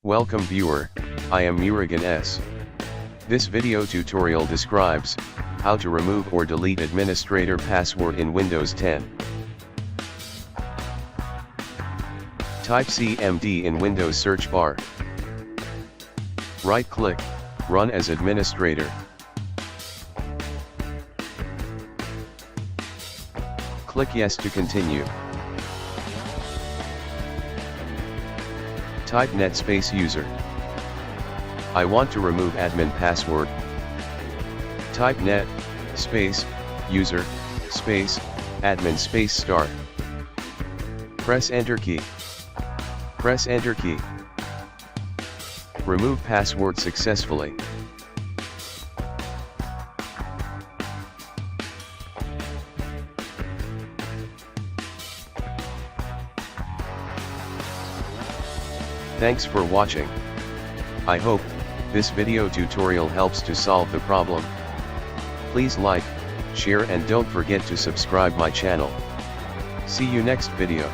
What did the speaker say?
Welcome viewer, I am Murugan S. This video tutorial describes how to remove or delete administrator password in Windows 10. Type CMD in Windows search bar. Right-click, Run as administrator. Click Yes to continue. Type net space user. I want to remove admin password. Type net space user space admin space start. Press enter key. Press enter key. Remove password successfully. Thanks for watching. I hope this video tutorial helps to solve the problem. Please like, share and don't forget to subscribe my channel. See you next video.